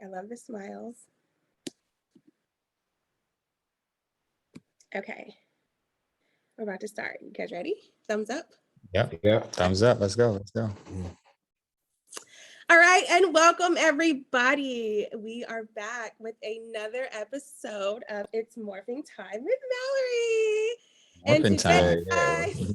I love the smiles. Okay. We're about to start. You guys ready? Thumbs up? Yep. Thumbs up. Let's go. All right, and welcome everybody. We are back with another episode of It's Morphing Time with Mallory. And today, guys,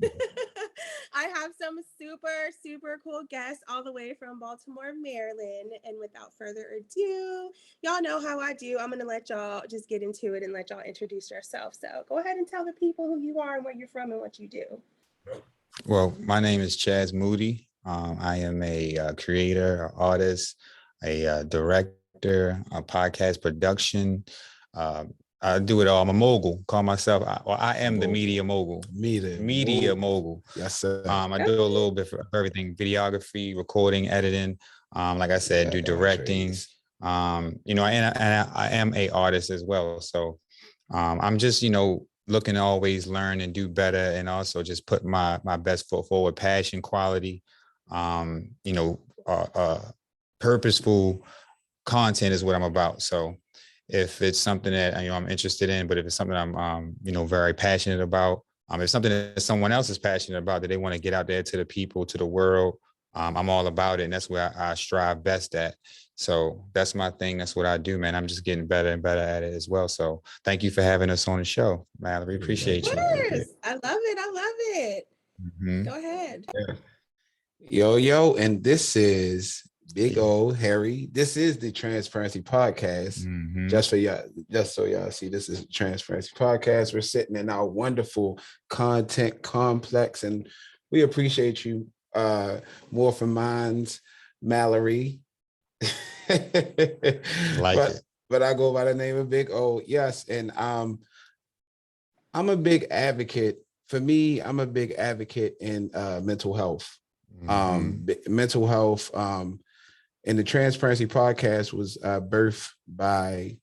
I have some super cool guests all the way from Baltimore, Maryland. And without further ado, y'all know how I do. I'm going to let y'all just get into it and let y'all introduce yourselves. So go ahead and tell the people who you are and where you're from and what you do. Well, my name is Chaz Moody. I am a creator, an artist, a director, a podcast production. I do it all. I'm a mogul. Call myself. I am the media mogul. Media mogul. Yes, sir. I do a little bit of everything: videography, recording, editing. Like I said, do directing. And I am a artist as well. So I'm just looking to always learn and do better, and also just put my best foot forward. Passion, quality, purposeful content is what I'm about. So if it's something that I'm interested in, but if it's something I'm very passionate about, if something that someone else is passionate about that they want to get out there to the people, to the world, I'm all about it, and that's where I strive best at. So that's my thing. That's what I do, man. I'm just getting better and better at it as well. So thank you for having us on the show, Mallory. Appreciate you. I love it. Mm-hmm. Go ahead. Yo, and this is Big O Harry. This is the Transparency podcast. Mm-hmm. Just so y'all see, this is a Transparency podcast. We're sitting in our wonderful content complex, and we appreciate you. Morphing Minds, Mallory. But I go by the name of Big O. Yes, and I'm a big advocate. For me, I'm a big advocate in mental health. Mental health. And the Transparency podcast was birthed by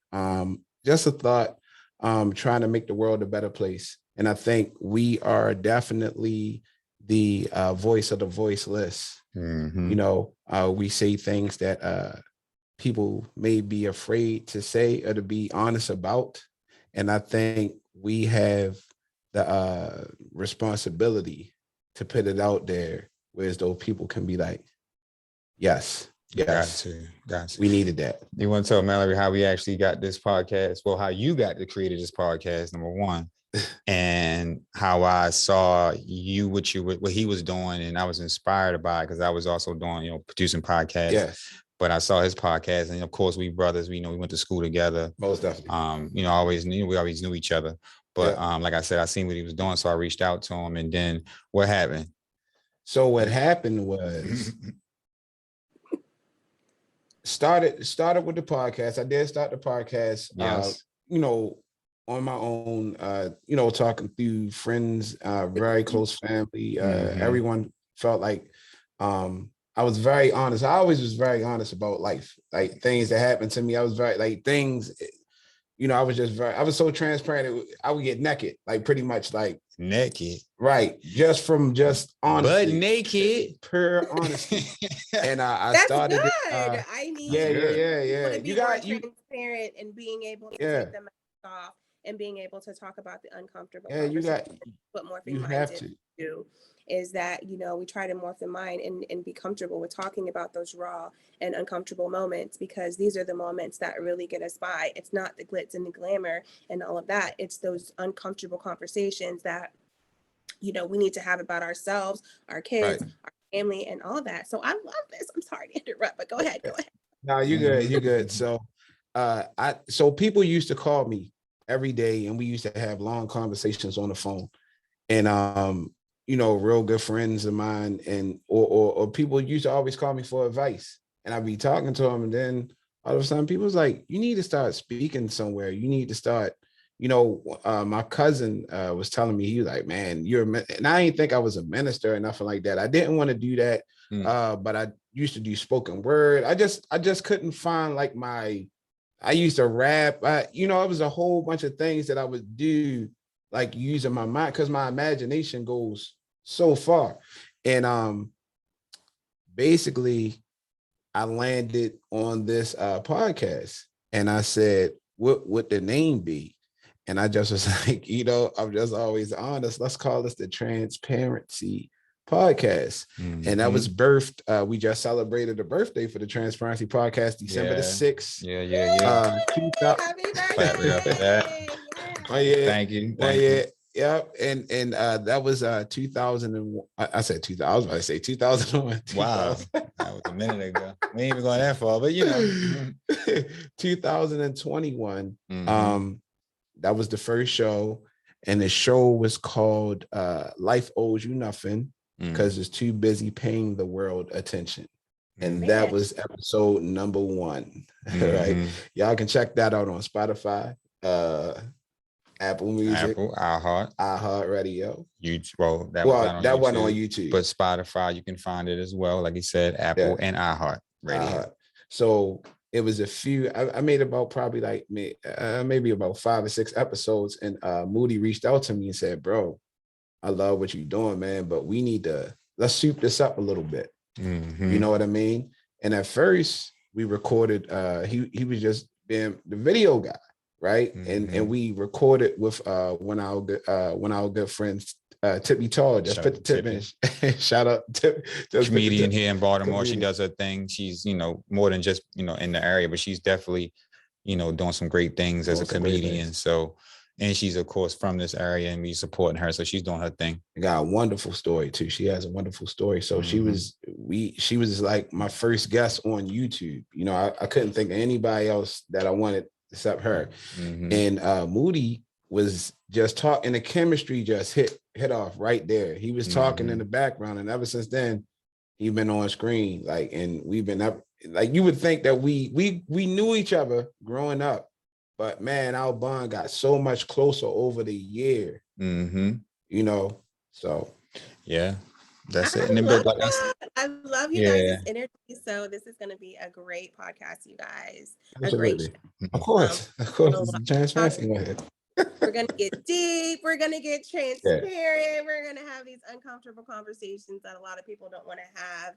just a thought, trying to make the world a better place. And I think we are definitely the voice of the voiceless. Mm-hmm. We say things that people may be afraid to say or to be honest about. And I think we have the responsibility to put it out there, whereas those people can be like, yes. Got to. We needed that. You want to tell Mallory how we actually got this podcast? Well, how you got to create this podcast, number one, and how I saw what he was doing, and I was inspired by it because I was also doing, producing podcasts. Yes. But I saw his podcast, and of course, we brothers. We went to school together. Most definitely. We always knew each other. But like I said, I seen what he was doing, so I reached out to him. And then what happened? So what happened was. Started with the podcast. I did start the podcast, yes. On my own, talking through friends, very close family. Everyone felt like I was very honest. I always was very honest about life, like things that happened to me. I was very I was so transparent. I would get naked, like pretty much like naked. Right. Just honesty. But naked. Pure honesty. And I That's started good. Yeah. You got transparent and being able to take the mask off and being able to talk about the uncomfortable. Yeah, what Morphing Minds do is that, we try to morph the mind and be comfortable with talking about those raw and uncomfortable moments, because these are the moments that really get us by. It's not the glitz and the glamour and all of that. It's those uncomfortable conversations that, we need to have about ourselves, our kids, our family, and all of that. So I love this. I'm sorry to interrupt, but go ahead. No, you're good. So so people used to call me every day, and we used to have long conversations on the phone. And real good friends of mine, and or people used to always call me for advice, and I'd be talking to them, and then all of a sudden people was like, you need to start speaking somewhere. You need to start, my cousin was telling me, he was like, man, and I didn't think I was a minister or nothing like that. I didn't want to do that. But I used to do spoken word. I just couldn't find I used to rap. It was a whole bunch of things that I would do, like using my mind, because my imagination goes so far. And basically I landed on this podcast, and I said, what would the name be? And I just was like, I'm just always honest. Let's call this the Transparency Podcast. Mm-hmm. And that was birthed. We just celebrated the birthday for the Transparency Podcast, December the 6th. Yeah. Happy birthday. Thank you. Yep. And that was 2000. And I said 2000. I was about to say 2001. Wow. That was a minute ago. We ain't even going that far, but 2021. Mm-hmm. That was the first show, and the show was called Life Owes You Nothing because it's too busy paying the world attention. And that was episode number 1. Right? Y'all can check that out on Spotify, Apple Music, iHeart Radio. YouTube. That wasn't on YouTube, but Spotify, you can find it as well. Like you said, Apple and iHeart Radio. So it was a few. I made about probably like maybe about 5 or 6 episodes, and Moody reached out to me and said, "Bro, I love what you're doing, man, but we need to let's soup this up a little bit." Mm-hmm. You know what I mean? And at first, we recorded. He was just being the video guy, right? Mm-hmm. And we recorded with one of our good friends, Tippy Tall. Just put the tip in. Shout out Tip. Comedian here in Baltimore. She does her thing. She's more than just in the area, but she's definitely doing some great things as a comedian. So, and she's of course from this area, and we supporting her. So she's doing her thing. Got a wonderful story too. She has a wonderful story. So she was like my first guest on YouTube. I couldn't think of anybody else that I wanted except her. Mm-hmm. And Moody was just talking. The chemistry just hit off right there. He was talking in the background, and ever since then, he's been on screen. Like, and we've been up. Like, you would think that we knew each other growing up, but man, our bond got so much closer over the year. Mm-hmm. So yeah, that's it. And I love you guys' energy. So this is going to be a great podcast, you guys. Absolutely. Of course. Transparency. We're going to get deep. We're going to get transparent. Yeah. We're going to have these uncomfortable conversations that a lot of people don't want to have.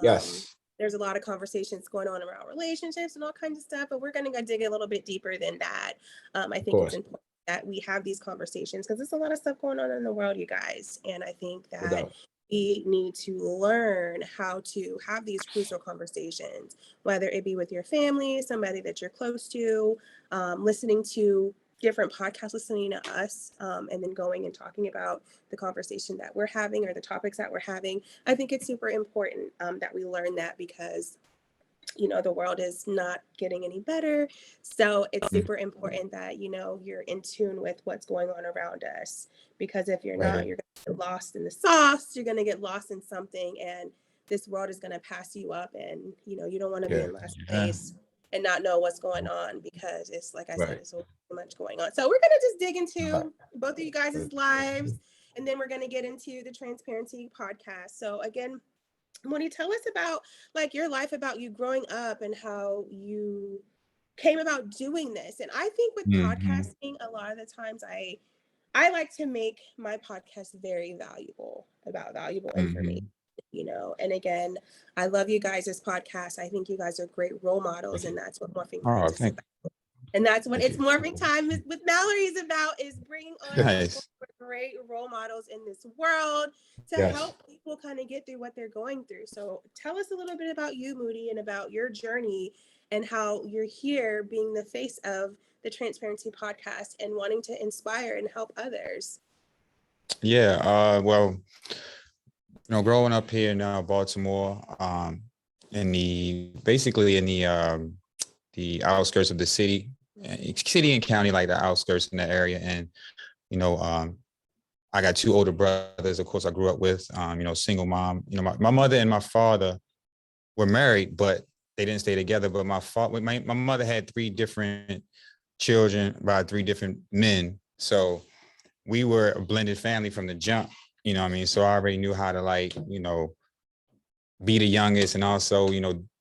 Yes. There's a lot of conversations going on around relationships and all kinds of stuff, but we're going to go dig a little bit deeper than that. I think it's important that we have these conversations because there's a lot of stuff going on in the world, you guys. And I think that we need to learn how to have these crucial conversations, whether it be with your family, somebody that you're close to, listening to different podcasts, listening to us, and then going and talking about the conversation that we're having or the topics that we're having. I think it's super important that we learn that because, the world is not getting any better. So it's super important that, you're in tune with what's going on around us, because if you're not, you're going to get lost in the sauce. You're going to get lost in something, and this world is going to pass you up, and, you don't want to be in last place and not know what's going on, because it's like I said, it's so much going on. So we're going to just dig into both of you guys' lives, and then we're going to get into the Transparency Podcast. So again, Moody, tell us about your life, about you growing up and how you came about doing this. And I think with podcasting, a lot of the times I like to make my podcast very valuable information. And again, I love you guys' podcast. I think you guys are great role models, and that's what Morphing Minds is about. And that's what it's Morphing Time with Mallory is about, is bringing on great role models in this world to help people kind of get through what they're going through. So tell us a little bit about you, Moody, and about your journey and how you're here being the face of the Transparency Podcast and wanting to inspire and help others. Yeah, well, growing up here in Baltimore, in the outskirts of the city and county, like the outskirts in the area. And, I got 2 older brothers, of course, I grew up with, single mom. My mother and my father were married, but they didn't stay together. But my mother had 3 different children by 3 different men. So we were a blended family from the jump, So I already knew how to be the youngest, and also,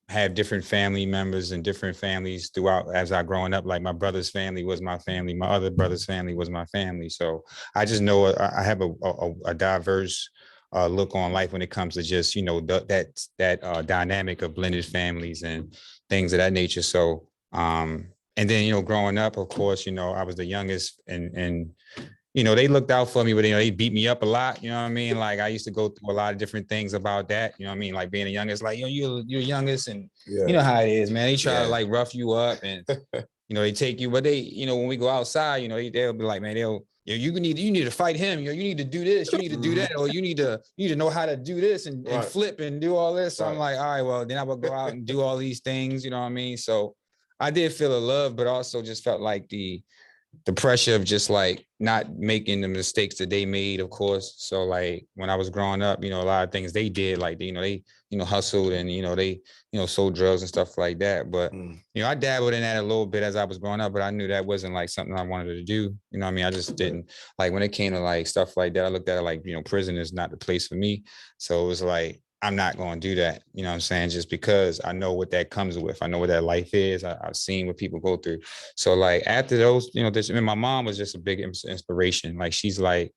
have different family members and different families throughout as I growing up. Like my brother's family was my family. My other brother's family was my family. So I just know I have a diverse look on life when it comes to just, that dynamic of blended families and things of that nature. So, and then, growing up, of course, I was the youngest and they looked out for me, but they beat me up a lot. You know what I mean? Like I used to go through a lot of different things about that. You know what I mean? Like being the youngest, like, you're youngest, and you know how it is, man. They try to like rough you up, and they take you, but they, when we go outside, they'll be like, man, you need to fight him. You need to do this, you need to do that, or you need to know how to do this and flip and do all this. So I'm like, all right, well, then I would go out and do all these things. You know what I mean? So I did feel the love, but also just felt like the pressure of just like not making the mistakes that they made, of course. So like when I was growing up, a lot of things they did, like, they hustled and, they, sold drugs and stuff like that. But, I dabbled in that a little bit as I was growing up, but I knew that wasn't like something I wanted to do. You know what I mean? I just didn't like when it came to like stuff like that. I looked at it like, prison is not the place for me. So it was like, I'm not going to do that. You know what I'm saying? Just because I know what that comes with. I know what that life is. I've seen what people go through. So like after those, my mom was just a big inspiration. Like she's like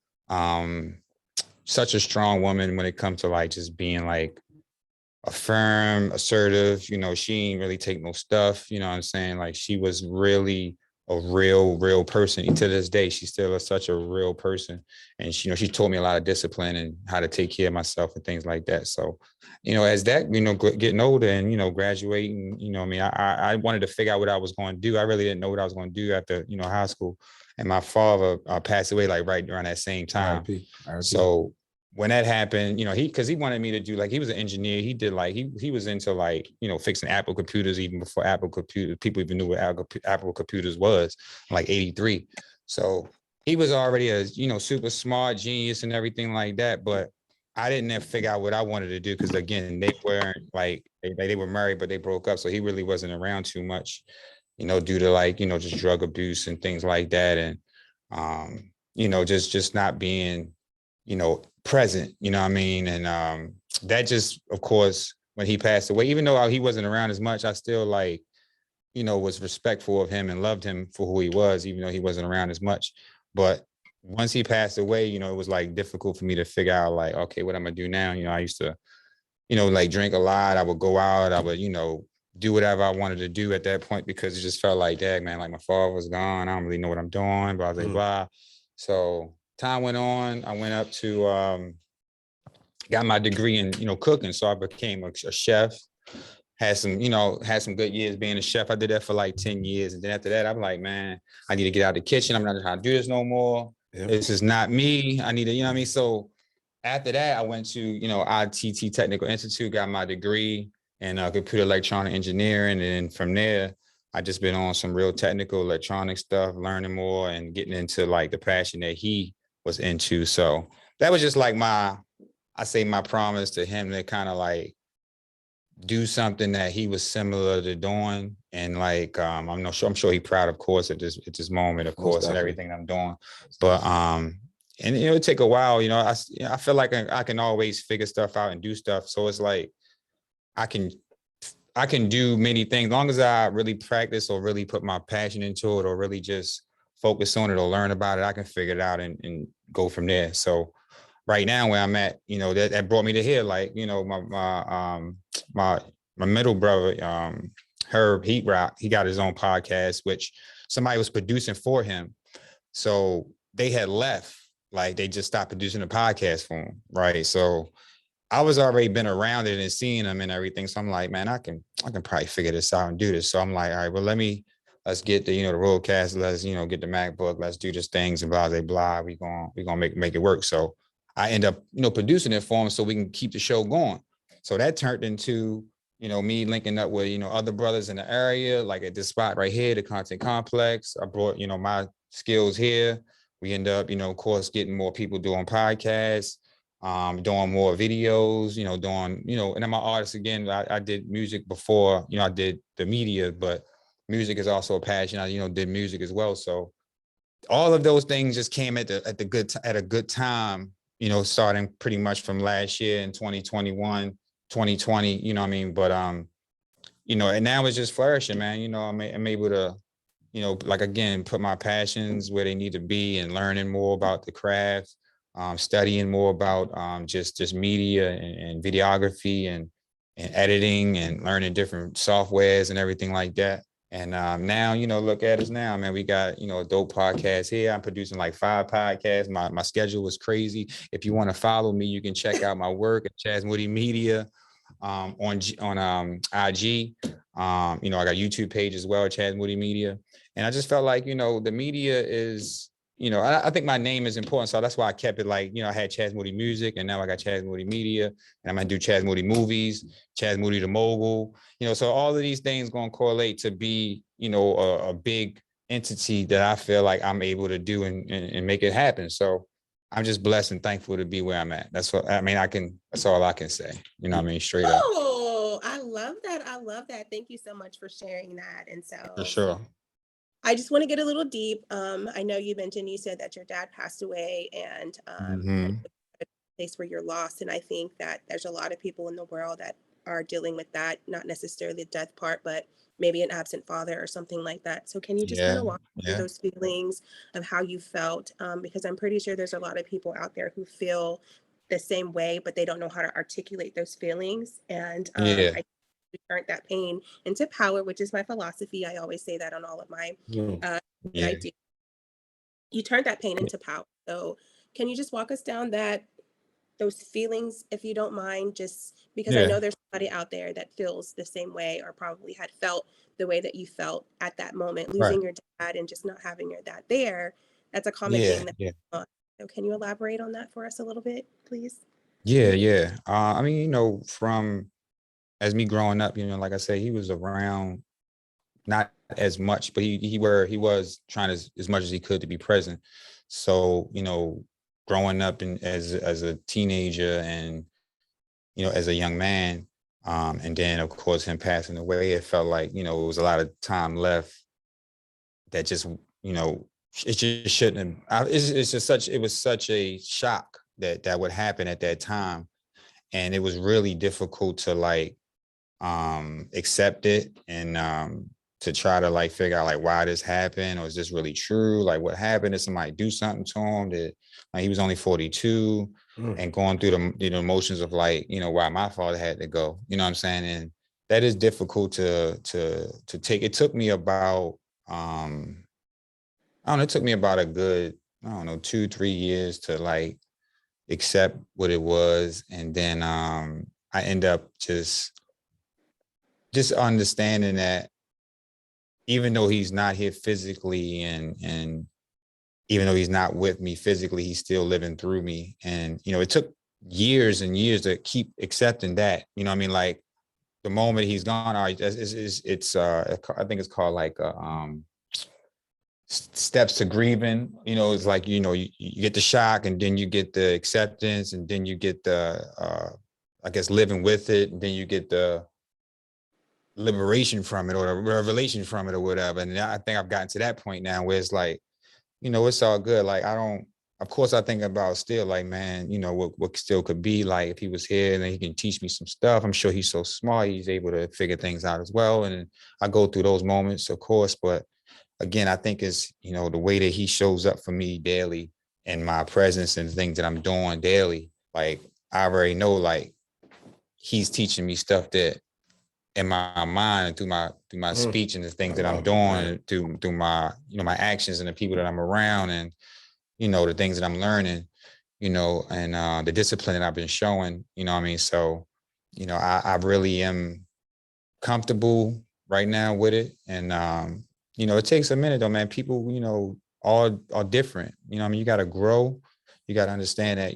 such a strong woman when it comes to like just being like a firm, assertive, she ain't really take no stuff. You know what I'm saying? Like she was really a real person. To this day, she's still such a real person. And she, she taught me a lot of discipline and how to take care of myself and things like that. So, as that, getting older and, graduating, I wanted to figure out what I was going to do. I really didn't know what I was going to do after, high school. And my father passed away like right around that same time. RIP. So when that happened, because he wanted me to do, like, he was an engineer. He did like, he was into like, fixing Apple computers even before Apple computers, people even knew what Apple computers was, like 83. So he was already a, super smart genius and everything like that. But I didn't ever figure out what I wanted to do. Cause again, they weren't like, they were married, but they broke up. So he really wasn't around too much, due to like, just drug abuse and things like that. And, just not being, present, you know what I mean? And that just, of course, when he passed away, even though he wasn't around as much, I still like, was respectful of him and loved him for who he was, even though he wasn't around as much. But once he passed away, it was like difficult for me to figure out like, okay, what I'm gonna do now? I used to, like drink a lot. I would go out, I would, do whatever I wanted to do at that point because it just felt like, dang, man, like my father was gone. I don't really know what I'm doing, blah, blah, blah. So time went on. I went up to, got my degree in, cooking. So I became a chef, had some good years being a chef. I did that for like 10 years. And then after that, I'm like, man, I need to get out of the kitchen. I'm not trying to do this no more. Yep. This is not me. I need to, you know what I mean? So after that, I went to, ITT Technical Institute, got my degree in computer electronic engineering. And then from there, I just been on some real technical electronic stuff, learning more and getting into like the passion that he was into. So that was just like my promise to him to kind of like do something that he was similar to doing. And like, I'm sure he's proud, of course, at this moment, of course, and everything I'm doing. But, and it'll take a while, I feel like I can always figure stuff out and do stuff. So it's like, I can do many things, as long as I really practice or really put my passion into it or really just focus on it or learn about it, I can figure it out and go from there. So right now where I'm at, that brought me to here. Like, my middle brother, Herb Heat Rock, he got his own podcast, which somebody was producing for him. So they had left, like they just stopped producing the podcast for him. Right. So I was already been around it and seeing them and everything. So I'm like, man, I can probably figure this out and do this. So I'm like, all right, well, let's get the, the roadcast. Let's, get the MacBook. Let's do this things and blah, blah, blah. We gonna make it work. So I end up, producing it for him so we can keep the show going. So that turned into, me linking up with, other brothers in the area, like at this spot right here, the Content Complex. I brought, my skills here. We end up, of course, getting more people doing podcasts, doing more videos, doing, and I'm an artist again. I did music before, I did the media, but music is also a passion. I, did music as well. So all of those things just came at a good time, starting pretty much from last year in 2021, 2020, you know what I mean? But, and now it's just flourishing, man. I'm able to, like, again, put my passions where they need to be and learning more about the craft, studying more about just media and videography and editing and learning different softwares and everything like that. And now, look at us now, man. We got, a dope podcast here. I'm producing like 5 podcasts. My schedule is crazy. If you want to follow me, you can check out my work at Chaz Moody Media on IG. I got YouTube page as well, Chaz Moody Media. And I just felt like, the media is, I think my name is important. So that's why I kept it like, I had Chaz Moody Music, and now I got Chaz Moody Media, and I'm going to do Chaz Moody Movies, Chaz Moody the Mogul, so all of these things going to correlate to be, a big entity that I feel like I'm able to do and make it happen. So I'm just blessed and thankful to be where I'm at. That's what, that's all I can say. Straight up. Oh, I love that. I love that. Thank you so much for sharing that. And so For sure. I just want to get a little deep. I know you said that your dad passed away, and a place where you're lost. And I think that there's a lot of people in the world that are dealing with that, not necessarily the death part, but maybe an absent father or something like that. So can you just kind of walk through those feelings of how you felt? Because I'm pretty sure there's a lot of people out there who feel the same way, but they don't know how to articulate those feelings. And I turned that pain into power, which is my philosophy. I always say that on all of my that I do. You turned that pain into power. So can you just walk us down those feelings, if you don't mind, just because I know there's somebody out there that feels the same way, or probably had felt the way that you felt at that moment, losing your dad and just not having your dad there. That's a common thing. So can you elaborate on that for us a little bit, please? Yeah. From as me growing up, like I said, he was around, not as much, but he was trying as much as he could to be present. So, growing up as a teenager and, as a young man, and then of course him passing away, it felt like, it was a lot of time left that just, it just shouldn't have, it was such a shock that would happen at that time. And it was really difficult to like, accept it and to try to like figure out like why this happened, or is this really true? Like what happened? Did somebody do something to him? That like, he was only 42 and going through the emotions of like, why my father had to go, you know what I'm saying? And that is difficult to take. It took me about it took me about a good, 2-3 years to like accept what it was. And then I end up just understanding that even though he's not here physically and even though he's not with me physically, he's still living through me. And, it took years and years to keep accepting that, like the moment he's gone, all right, it's I think it's called like steps to grieving. It's like, you get the shock, and then you get the acceptance, and then you get the, I guess, living with it. And then you get the liberation from it, or a revelation from it, or whatever. And I think I've gotten to that point now where it's like, it's all good. Like of course I think about still like, man, what still could be like if he was here and then he can teach me some stuff. I'm sure he's so smart, he's able to figure things out as well. And I go through those moments, of course, but again, I think it's, the way that he shows up for me daily and my presence and things that I'm doing daily. Like I already know, like he's teaching me stuff that in my mind and through my speech and the things that I'm doing, through my, my actions and the people that I'm around, and, the things that I'm learning, and the discipline that I've been showing, So, I really am comfortable right now with it. And, it takes a minute though, man. People, all are different. You got to grow. You got to understand that,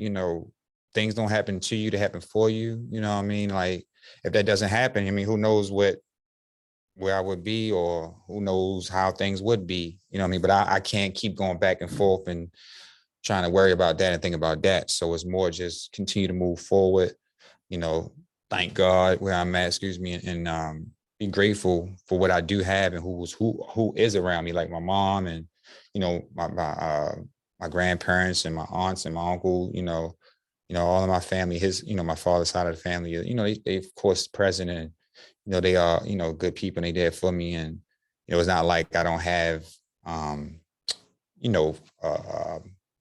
things don't happen to you, to happen for you. Like, if that doesn't happen, who knows where I would be, or who knows how things would be, But I can't keep going back and forth and trying to worry about that and think about that. So it's more just continue to move forward, thank God where I'm at, and be grateful for what I do have and who is around me, like my mom and, my grandparents and my aunts and my uncle, all of my family, my father's side of the family, they of course present, and, they are, good people, and they there for me. And, it's not like I don't have,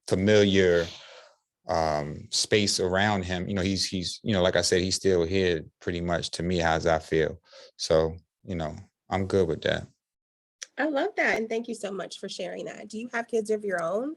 familiar space around him. You know, he's you know, like I said, he's still here pretty much to me as I feel. So, you know, I'm good with that. I love that. And thank you so much for sharing that. Do you have kids of your own?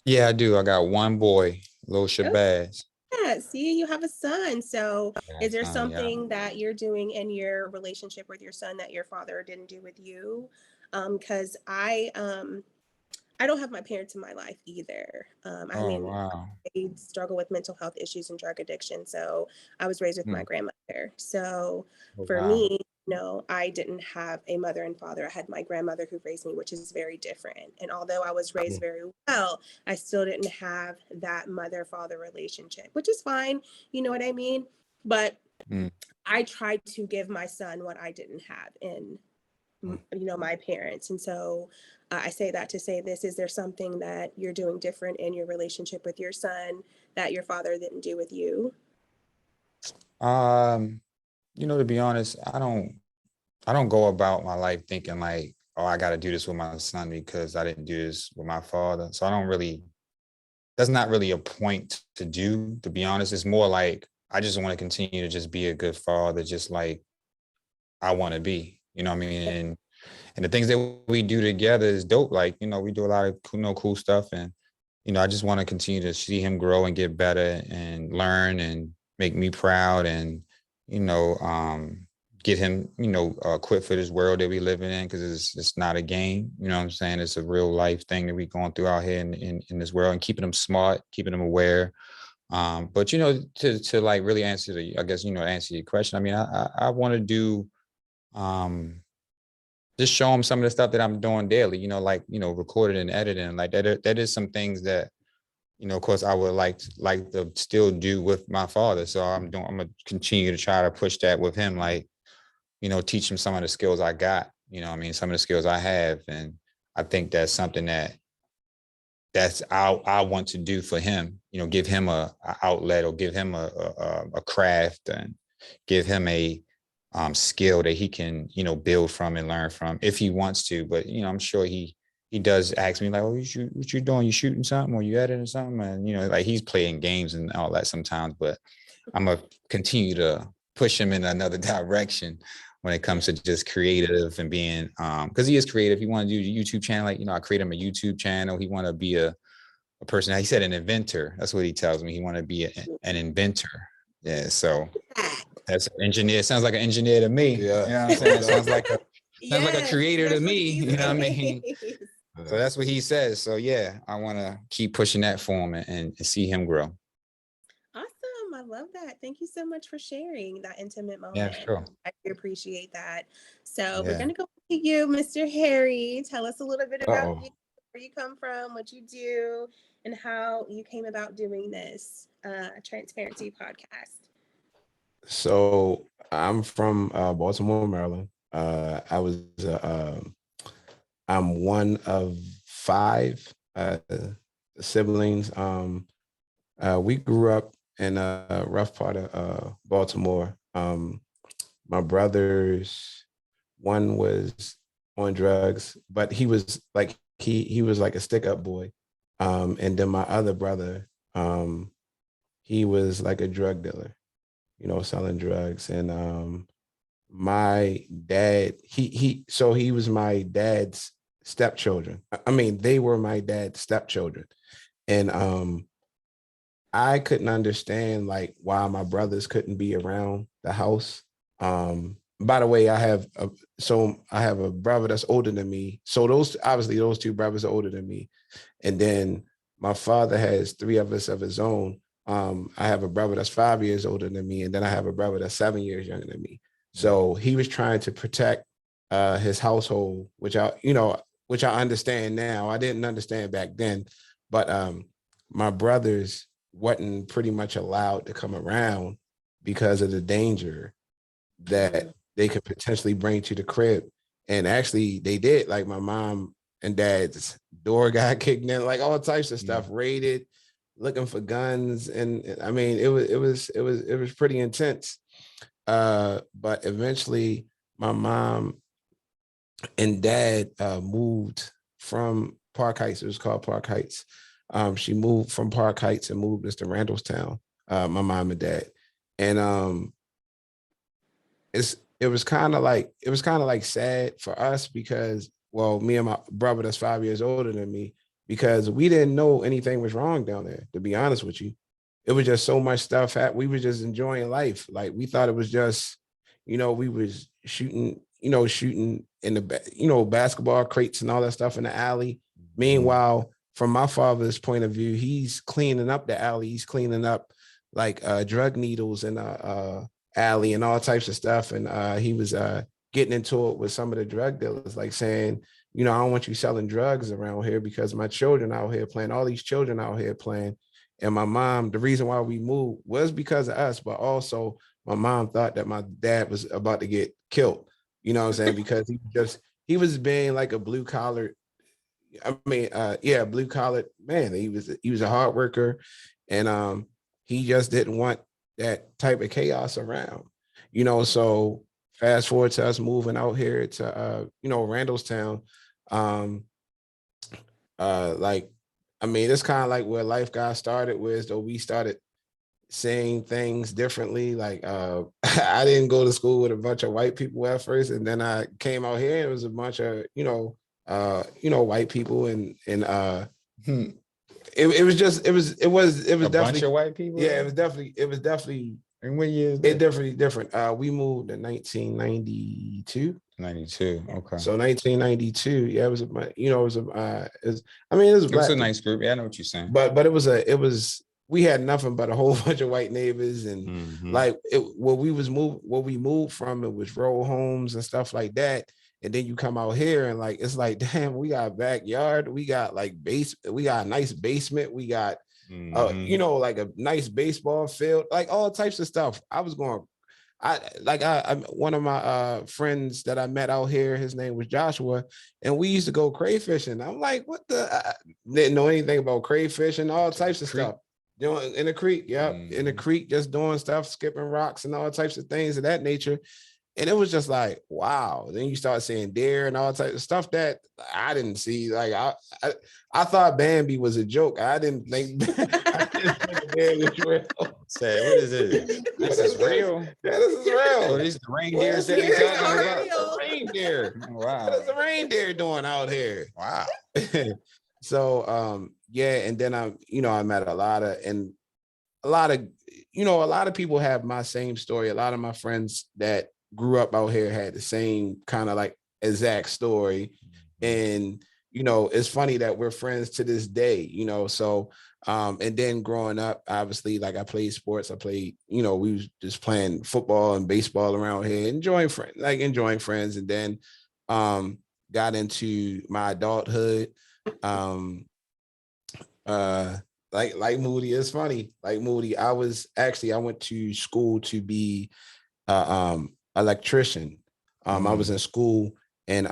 Yeah, I do. I got one boy, little Oh, Shabazz. yeah. See, you have a son. So is there Yeah. something that you're doing in your relationship with your son that your father didn't do with you? Because I don't have my parents in my life either. I Oh, mean, wow. I struggle with mental health issues and drug addiction. So I was raised with my Hmm. grandmother. So Oh, for wow. me, no, I didn't have a mother and father. I had my grandmother who raised me, which is very different. And although I was raised very well, I still didn't have that mother-father relationship, which is fine. You know what I mean? But Mm. I tried to give my son what I didn't have in my parents. And so I say that to say this: is there something that you're doing different in your relationship with your son that your father didn't do with you? Um, you know, to be honest, I don't go about my life thinking like, oh, I got to do this with my son because I didn't do this with my father. So I don't really, that's not really a point to do, to be honest. It's more like I just want to continue to just be a good father, just like I want to be, you know what I mean? And the things that we do together is dope. Like, you know, we do a lot of cool stuff. And, you know, I just want to continue to see him grow and get better and learn and make me proud and, you know, get him, you know, quit for this world that we living in, because it's not a game. You know what I'm saying? It's a real life thing that we going through out here in this world, and keeping him smart, keeping him aware. But, you know, to like really answer I guess, you know, answer your question. I mean, I want to do, just show them some of the stuff that I'm doing daily, you know, like, you know, recording and editing, like that is some things that, you know, of course I would like to still do with my father. So I'm gonna continue to try to push that with him, like, you know, teach him some of the skills I got, you know, I mean, some of the skills I have. And I think that's something that's I want to do for him, you know, give him a outlet, or give him a craft, and give him a skill that he can, you know, build from and learn from if he wants to. But, you know, I'm sure he does ask me like, oh, what you doing? You shooting something, or you editing something? And, you know, like he's playing games and all that sometimes, but I'm gonna continue to push him in another direction when it comes to just creative and being, because he is creative. He want to do a YouTube channel. Like, you know, I create him a YouTube channel. He want to be a person. He said an inventor. That's what he tells me. He want to be an inventor. Yeah. So that's an engineer. Sounds like an engineer to me. Yeah. You know what I'm saying? Sounds like a Yes, creator to that's what me. he You know what I mean? says. So that's what he says. So yeah, I want to keep pushing that for him and see him grow. Awesome. I love that. Thank you so much for sharing that intimate Yeah, moment. sure. I appreciate that. So we're Yeah. going to go to you, Mr. Harry. Tell us a little bit about Uh-oh. you, where you come from, what you do, and how you came about doing this transparency podcast. So I'm from Baltimore, Maryland. I'm one of five siblings. We grew up in a rough part of Baltimore. My brothers, one was on drugs, but he was like he was like a stick up boy. And then my other brother, he was like a drug dealer, you know, selling drugs. And my dad, he was my dad's stepchildren. I mean, they were my dad's stepchildren. And I couldn't understand like why my brothers couldn't be around the house. By the way, I have a brother that's older than me. So those two brothers are older than me. And then my father has three of us of his own. I have a brother that's 5 years older than me, and then I have a brother that's 7 years younger than me. So he was trying to protect his household, which I understand now. I didn't understand back then, but my brothers wasn't pretty much allowed to come around because of the danger that they could potentially bring to the crib. And actually they did. Like my mom and dad's door got kicked in, like all types of stuff, raided, looking for guns. And I mean, it was pretty intense. But eventually my mom and dad moved from Park Heights. It was called Park Heights. She moved from Park Heights and moved us to Randallstown, my mom and dad. And it was kind of like sad for us because, well, me and my brother that's 5 years older than me, because we didn't know anything was wrong down there, to be honest with you. It was just so much stuff. We were just enjoying life. Like, we thought it was just, we was shooting in the, basketball crates and all that stuff in the alley. Meanwhile, from my father's point of view, he's cleaning up the alley. He's cleaning up like drug needles in alley and all types of stuff. And he was getting into it with some of the drug dealers, like saying, I don't want you selling drugs around here because my children out here playing, all these children out here playing. And my mom, the reason why we moved was because of us, but also my mom thought that my dad was about to get killed. You know what I'm saying? Because he was being like a blue collar, blue collar man. He was a hard worker, and he just didn't want that type of chaos around. So fast forward to us moving out here to Randallstown. It's kind of like where life got started with, though we started saying things differently. Like I didn't go to school with a bunch of white people at first, and then I came out here and it was a bunch of white people, and it was definitely bunch of white people. Yeah, it was definitely. And what year? It definitely different. We moved in 1992. 92. Okay. So 1992. Yeah, it was a nice group. Yeah, I know what you're saying. But we had nothing but a whole bunch of white neighbors, and where we moved from, it was row homes and stuff like that. And then you come out here and like, it's like, damn, we got a backyard, we got like we got a nice basement, we got like a nice baseball field, like all types of stuff. One of my friends that I met out here, his name was Joshua, and we used to go crayfishing. I'm like, what the? Didn't know anything about crayfishing, all types of stuff. In the creek, in the creek, just doing stuff, skipping rocks and all types of things of that nature. And it was just like, wow. Then you start seeing deer and all types of stuff that I didn't see. Like I thought Bambi was a joke. I didn't think Bambi was real. Say, what is this? This is real. Yeah, this is real. So these the reindeers that you're talking about? The reindeer. Wow. What is the reindeer doing out here? Wow. So and then I met a lot of people have my same story. A lot of my friends that grew up out here had the same kind of like exact story. And it's funny that we're friends to this day, so and then growing up, obviously, like I played sports. I played, we was just playing football and baseball around here, enjoying friends, and then got into my adulthood. Like Moody, it's funny. Like Moody, I went to school to be electrician. I was in school, and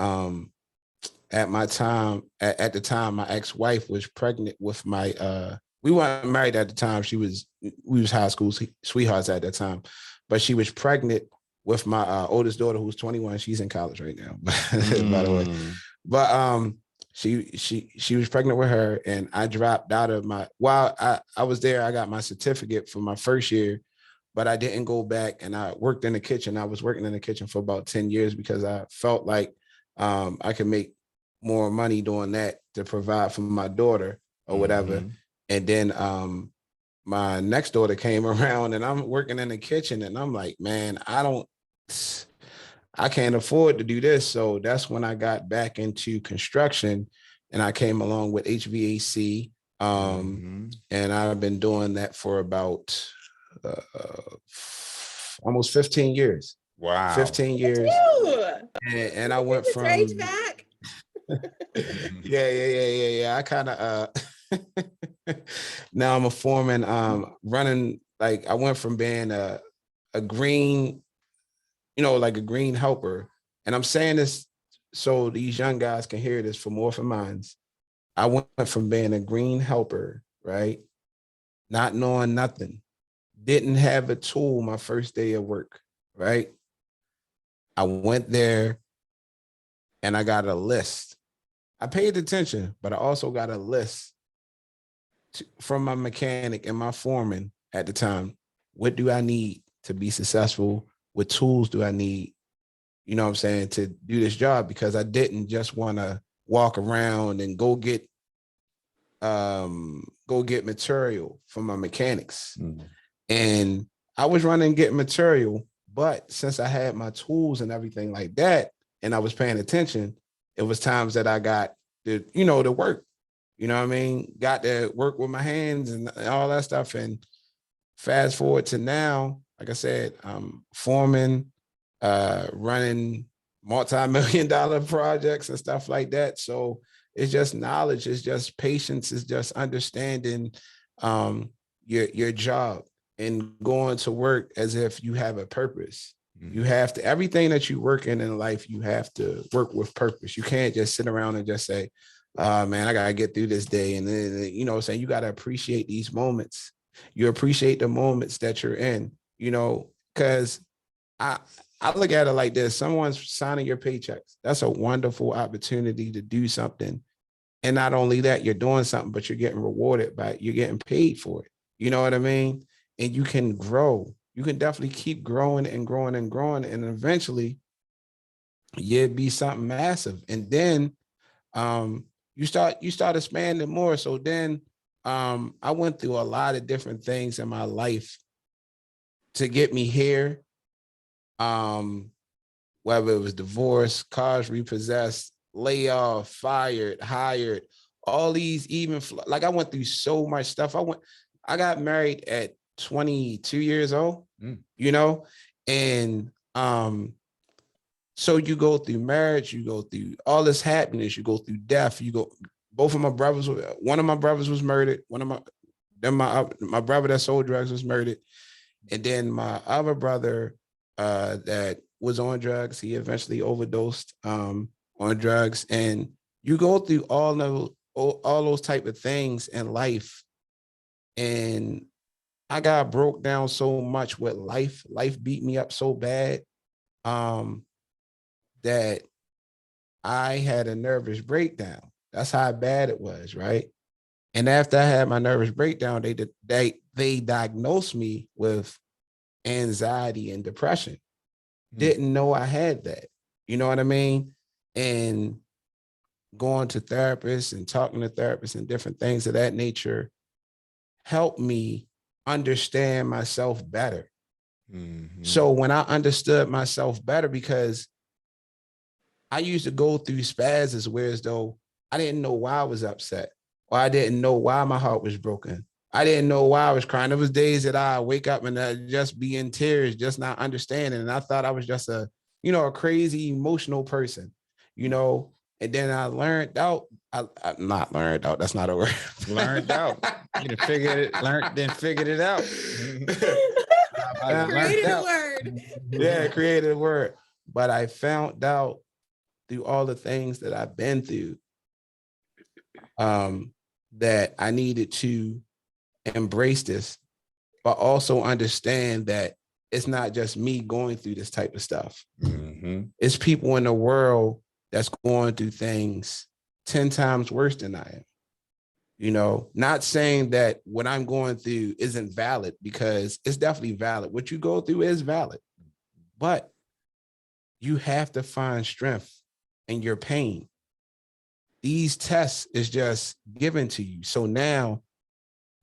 at the time, my ex-wife was pregnant with my we weren't married at the time. We was high school sweethearts at that time, but she was pregnant with my oldest daughter, who's 21. She's in college right now, by the way. But she was pregnant with her, and I dropped out of while I was there, I got my certificate for my first year, but I didn't go back, and I worked in the kitchen. I was working in the kitchen for about 10 years because I felt like I could make more money doing that to provide for my daughter or whatever. And then my next daughter came around, and I'm working in the kitchen, and I'm like, man, I can't afford to do this. So that's when I got back into construction, and I came along with HVAC. And I've been doing that for about almost 15 years. Wow. 15 years. And I went from back. Yeah. I kind of now I'm a foreman, running, like I went from being a green, like a green helper. And I'm saying this so these young guys can hear this for Morphing Minds. I went from being a green helper, right? Not knowing nothing. Didn't have a tool my first day of work, right? I went there and I got a list. I paid attention, but I also got a list from my mechanic and my foreman at the time, what do I need to be successful? What tools do I need, you know what I'm saying, to do this job? Because I didn't just want to walk around and go get material from my mechanics. And I was running and getting material, but since I had my tools and everything like that, and I was paying attention, it was times that I got the work, you know what I mean? Got to work with my hands and all that stuff. And fast forward to now, like I said, I'm foreman, running multi-million-dollar projects and stuff like that. So it's just knowledge, it's just patience, it's just understanding your job and going to work as if you have a purpose. You have to, everything that you work in life, you have to work with purpose. You can't just sit around and just say, man, I gotta get through this day. And then, you know what I'm saying, you gotta appreciate these moments. You appreciate the moments that you're in, you know, because I look at it like this: someone's signing your paychecks. That's a wonderful opportunity to do something. And not only that, you're doing something, but you're getting rewarded by it. You're getting paid for it. You know what I mean? And you can grow. You can definitely keep growing and growing and growing. And eventually you'd be something massive. And then you start expanding more. So then I went through a lot of different things in my life to get me here. Whether it was divorce, cars repossessed, layoff, fired, hired, all these, even like I went through so much stuff. I got married at 22 years old, you know, and so you go through marriage, you go through all this happiness, you go through death, both of my brothers, one of my brothers was murdered, my brother that sold drugs was murdered, and then my other brother that was on drugs, he eventually overdosed on drugs. And you go through all those type of things in life. And I got broke down so much with life. Life beat me up so bad that I had a nervous breakdown. That's how bad it was, right? And after I had my nervous breakdown, they diagnosed me with anxiety and depression. Didn't know I had that. You know what I mean? And going to therapists and talking to therapists and different things of that nature helped me understand myself better. So when I understood myself better, because I used to go through spasms where as though I didn't know why I was upset, or I didn't know why my heart was broken. I didn't know why I was crying. There was days that I wake up and I'd just be in tears, just not understanding. And I thought I was just a crazy emotional person, you know. And then I learned out. I not learned out. That's not a word. Learned out. You figured it. Learned, then figured it out. Created a word. Yeah, created a word. But I found out through all the things that I've been through, that I needed to embrace this, but also understand that it's not just me going through this type of stuff. It's people in the world that's going through things 10 times worse than I am. You know, not saying that what I'm going through isn't valid, because it's definitely valid. What you go through is valid, but you have to find strength in your pain. These tests is just given to you. So now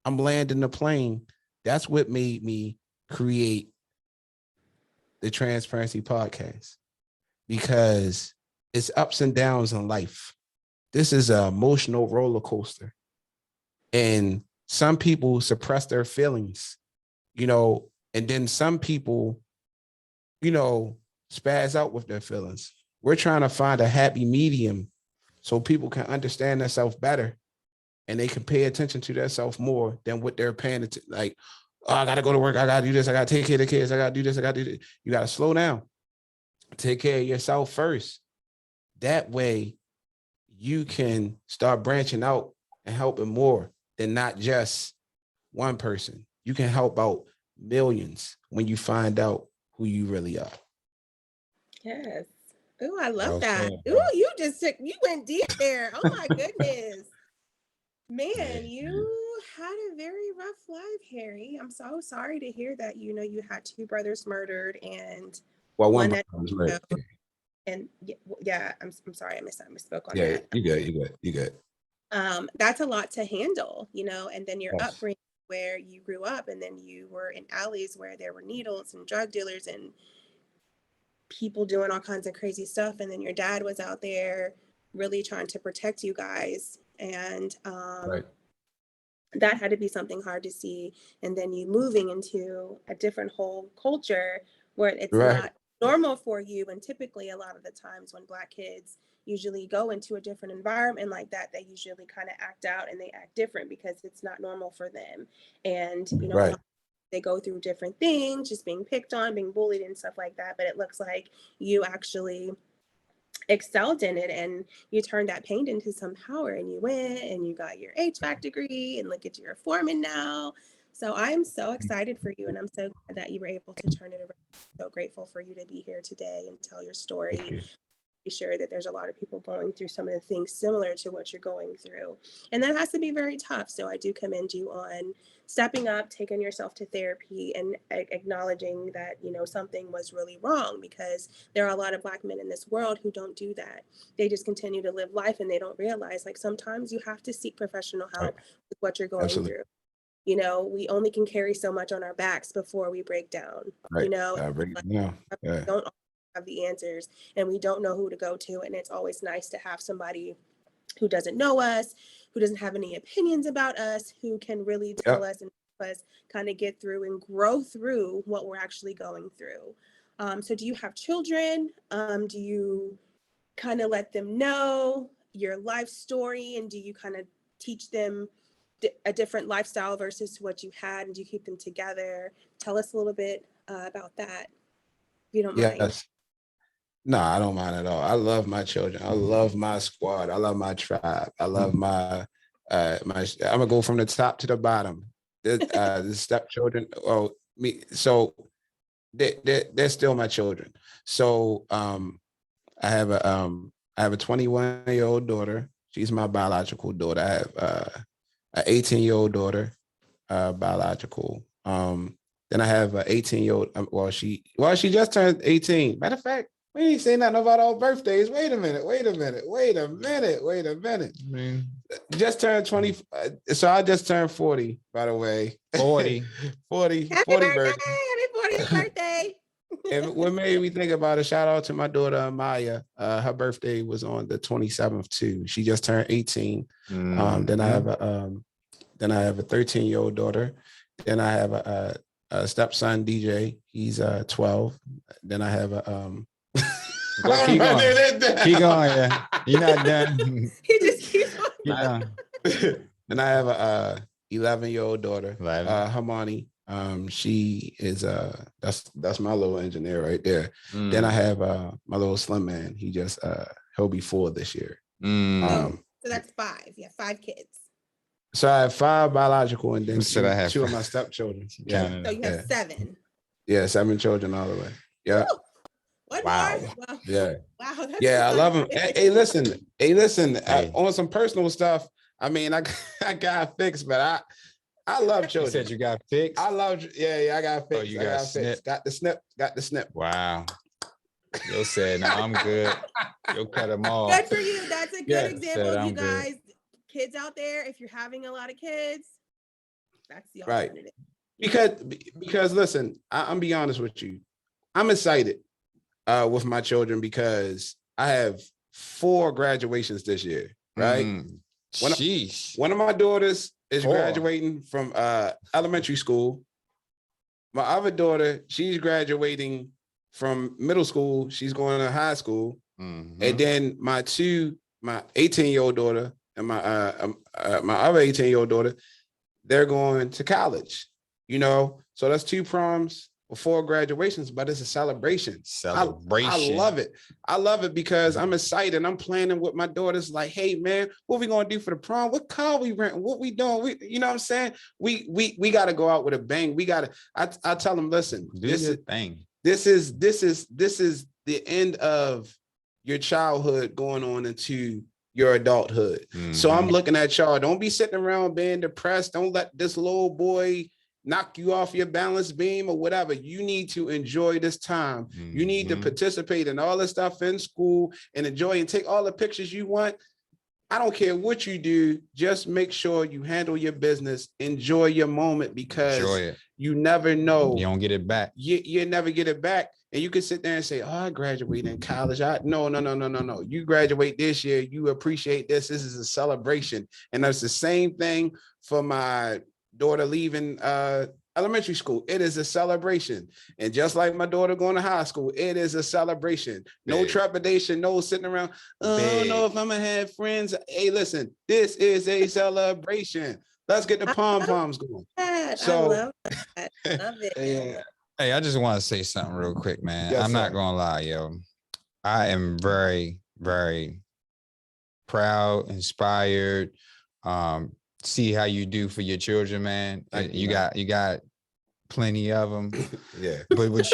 I'm landing the plane. That's what made me create the Transparency podcast, because it's ups and downs in life. This is an emotional roller coaster. And some people suppress their feelings, you know, and then some people, you know, spaz out with their feelings. We're trying to find a happy medium so people can understand themselves better and they can pay attention to themselves more than what they're paying attention. Like, oh, I got to go to work. I got to do this. I got to take care of the kids. I got to do this. I got to do this. You got to slow down. Take care of yourself first. That way you can start branching out and helping more than not just one person. You can help out millions when you find out who you really are. Yes. Oh, I love that. Ooh, you went deep there. Oh my goodness. Man, you had a very rough life, Harry. I'm so sorry to hear that. You know, you had two brothers murdered and one that, was right. And yeah, I'm sorry, I misspoke on Yeah, that. you good. That's a lot to handle, you know, and then your upbringing where you grew up and then you were in alleys where there were needles and drug dealers and people doing all kinds of crazy stuff. And then your dad was out there really trying to protect you guys. And that had to be something hard to see. And then you moving into a different whole culture where it's not normal for you. And typically a lot of the times when Black kids usually go into a different environment like that, they usually kind of act out and they act different because it's not normal for them. And, you know, they go through different things, just being picked on, being bullied and stuff like that. But it looks like you actually excelled in it and you turned that pain into some power and you went and you got your HVAC degree and look at your foreman now. So I'm so excited for you and I'm so glad that you were able to turn it around. So grateful for you to be here today and tell your story. Be sure that there's a lot of people going through some of the things similar to what you're going through. And that has to be very tough. So I do commend you on stepping up, taking yourself to therapy and acknowledging that, you know, something was really wrong because there are a lot of Black men in this world who don't do that. They just continue to live life and they don't realize like sometimes you have to seek professional help with what you're going through. You know, we only can carry so much on our backs before we break down, you know, don't have the answers and we don't know who to go to. And it's always nice to have somebody who doesn't know us, who doesn't have any opinions about us, who can really tell us and help us kind of get through and grow through what we're actually going through. So do you have children? Do you kind of let them know your life story and do you kind of teach them a different lifestyle versus what you had and do you keep them together? Tell us a little bit about that, if you don't mind. No, I don't mind at all. I love my children. I love my squad. I love my tribe. I love my I'm gonna go from the top to the bottom. The stepchildren. So they're still my children. So I have a 21-year-old daughter. She's my biological daughter. I have an 18-year-old daughter, biological. Then I have an 18-year-old. She just turned 18. Matter of fact, we ain't say nothing about our birthdays. Wait a minute. Just turned 20. So I just turned 40, by the way. 40 Happy birthday. Happy 40th birthday. And what made me think about it, shout out to my daughter, Amaya. Her birthday was on the 27th too. She just turned 18. Then I have a 13-year-old daughter. Then I have a stepson, DJ. He's 12. Then I have a keep going. Yeah, you're not done. He just keeps going. Then I have a 11-year-old daughter, Hermione. She is that's my little engineer right there. Then I have my little slim man. He just he'll be 4 this year. So that's 5. Yeah, 5 kids. So I have 5 biological and then 2 of my stepchildren. Yeah. So you have 7. Yeah, 7 children all the way. Yeah. Ooh. Wow. Yeah. Wow. I love them. Hey, listen. On some personal stuff, I mean, I got fixed, but I love children. You said you got fixed? I love, I got fixed. Oh, you got fixed. Got the snip. Wow. Yo said, no, I'm good. Yo cut them off. Good for you. That's a good example, you guys. Good. Kids out there, if you're having a lot of kids, that's the alternative. Because listen, I'm be honest with you. I'm excited with my children because I have 4 graduations this year, right? One of my daughters is graduating from elementary school. My other daughter, she's graduating from middle school. She's going to high school. And then my 18-year-old daughter and my other 18-year-old daughter, they're going to college, you know? So that's 2 proms or 4 graduations, but it's a celebration. I love it. I love it because I'm excited. I'm planning with my daughters like, hey man, what we gonna do for the prom? What car we renting? What we doing? You know what I'm saying? We got to go out with a bang. We got to, I tell them, listen, this is the end of your childhood going on into your adulthood. So I'm looking at y'all. Don't be sitting around being depressed. Don't let this little boy knock you off your balance beam or whatever. You need to enjoy this time. You need to participate in all the stuff in school and enjoy and take all the pictures you want. I don't care what you do. Just make sure you handle your business. Enjoy your moment, because you never know. You don't get it back. You never get it back. And you can sit there and say, oh, I graduated in college. No. You graduate this year. You appreciate this. This is a celebration. And that's the same thing for my daughter leaving elementary school. It is a celebration. And just like my daughter going to high school, it is a celebration. No trepidation, no sitting around. I don't know if I'm going to have friends. Hey, listen, this is a celebration. Let's get the pom-poms going. So, I love that. Love it. Yeah. Hey, I just want to say something real quick, man. I'm not going to lie, yo. I am very, very proud, inspired. See how you do for your children, man. You got plenty of them. Yeah. But what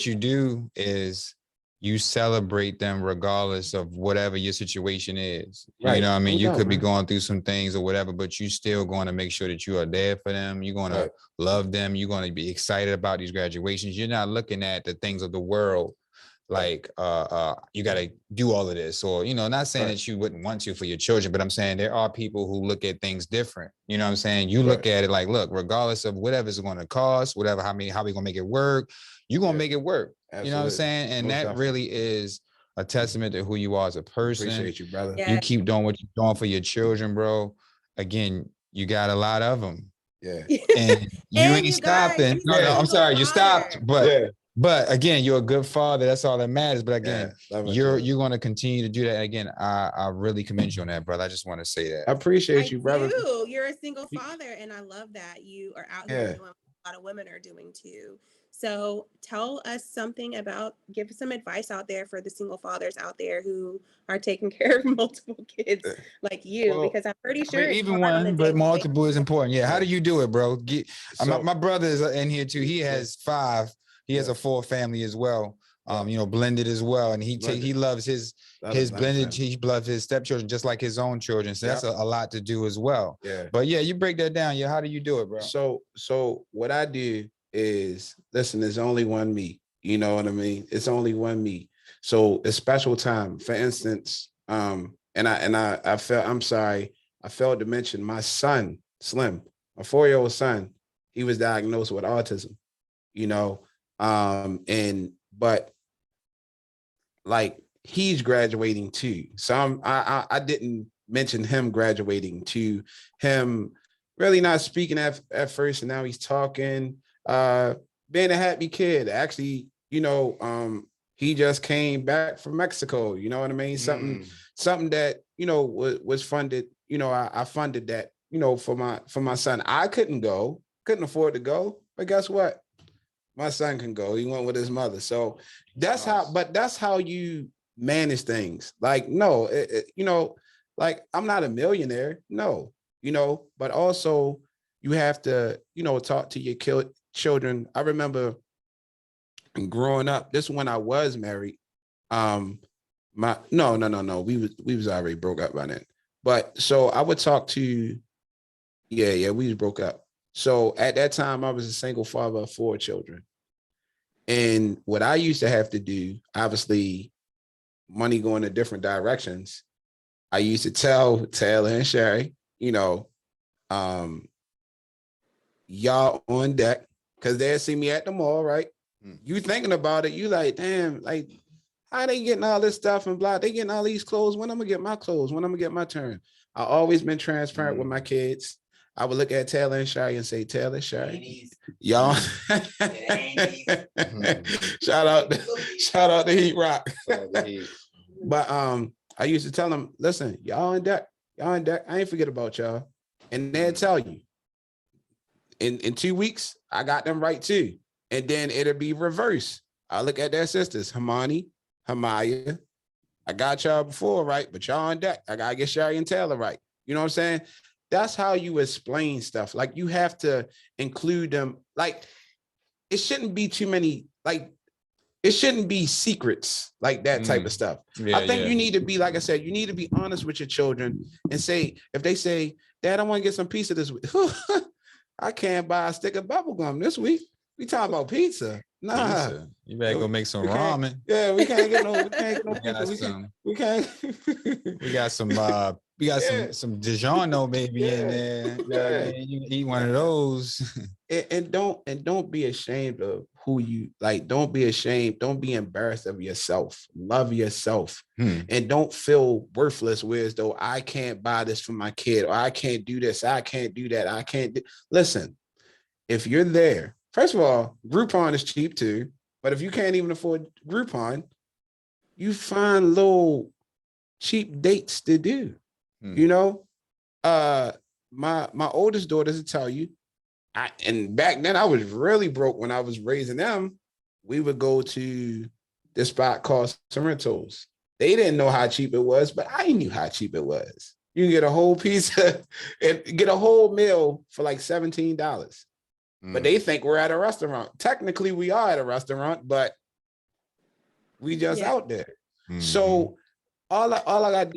you do is you celebrate them regardless of whatever your situation is. Right. You know what I mean? You could be going through some things or whatever, but you still going to make sure that you are there for them. You're going to love them. You're going to be excited about these graduations. You're not looking at the things of the world like you got to do all of this, or, you know, not saying that you wouldn't want to for your children, but I'm saying there are people who look at things different. You know what I'm saying? You look at it like, look, regardless of whatever it's going to cost, whatever, how we going to make it work, you're going to make it work. Absolutely. You know what I'm saying? And that really is a testament to who you are as a person. Appreciate you, brother. You keep doing what you're doing for your children, bro. Again, you got a lot of them. Yeah. And you ain't stopping. No, I'm sorry, you stopped, but again, you're a good father. That's all that matters. But again, you're going to continue to do that. And again, I really commend you on that, brother. I just want to say that. I appreciate you, brother. You're a single father, and I love that you are out here doing what a lot of women are doing too. So tell us something about, give some advice out there for the single fathers out there who are taking care of multiple kids like you, because I'm pretty sure even one, but multiple is important. Yeah. How do you do it, bro? My brother is in here too. He has 5. He has a full family as well. You know, blended as well. And he loves his blended, he loves his stepchildren just like his own children. So that's a lot to do as well. Yeah. But yeah, you break that down. Yeah. How do you do it, bro? So what I do is, listen, there's only one me. You know what I mean? It's only one me. So a special time, for instance, and I failed to mention my son, Slim, a 4-year-old son. He was diagnosed with autism, you know. But like, he's graduating too. So I didn't mention him graduating to him, really not speaking at first. And now he's talking, being a happy kid. Actually, you know, he just came back from Mexico. You know what I mean? Something that, you know, was funded, you know, I funded that, you know, for my son. I couldn't afford to go, but guess what? My son can go. He went with his mother. So that's how you manage things. Like, no, you know, like, I'm not a millionaire. No, you know, but also you have to, you know, talk to your children. I remember growing up, this when I was married. No. We was already broke up by then. But so I would talk to, we was broke up. So at that time, I was a single father of 4 children. And what I used to have to do, obviously, money going in different directions, I used to tell Taylor and Sherry, you know, y'all on deck, because they'll see me at the mall, right? You thinking about it, you like, damn, like, how they getting all this stuff and blah? They getting all these clothes. When I'm gonna get my clothes? When I'm gonna get my turn? I always been transparent with my kids. I would look at Taylor and Sherry and say, Taylor, Sherry, y'all. Shout out to Heat Rock. But I used to tell them, listen, y'all on deck. I ain't forget about y'all. And they'll tell you. In 2 weeks, I got them right too. And then it'll be reverse. I look at their sisters, Hamani, Hamaya. I got y'all before, right? But y'all on deck. I gotta get Sherry and Taylor right. You know what I'm saying? That's how you explain stuff. Like, you have to include them. Like, it shouldn't be too many. Like, it shouldn't be secrets like that type of stuff. I think you need to be, like I said, you need to be honest with your children and say, if they say, Dad, I want to get some pizza this week. I can't buy a stick of bubble gum this week. We talking about pizza. Nah. Pizza. You better go make some ramen. Yeah, we can't get no pizza. We can't. We got some some DiGiorno maybe in there. Yeah. You eat one of those. And don't be ashamed of who you like. Don't be ashamed. Don't be embarrassed of yourself. Love yourself. And don't feel worthless where as though I can't buy this for my kid, or I can't do this, I can't do that, I can't do. Listen, if you're there, first of all, Groupon is cheap too. But if you can't even afford Groupon, you find little cheap dates to do. You know, my oldest daughters will tell you, and back then I was really broke when I was raising them. We would go to this spot called Sorrento's. They didn't know how cheap it was, but I knew how cheap it was. You can get a whole pizza and get a whole meal for like $17. But they think we're at a restaurant. Technically, we are at a restaurant, but we just out there. So all I got,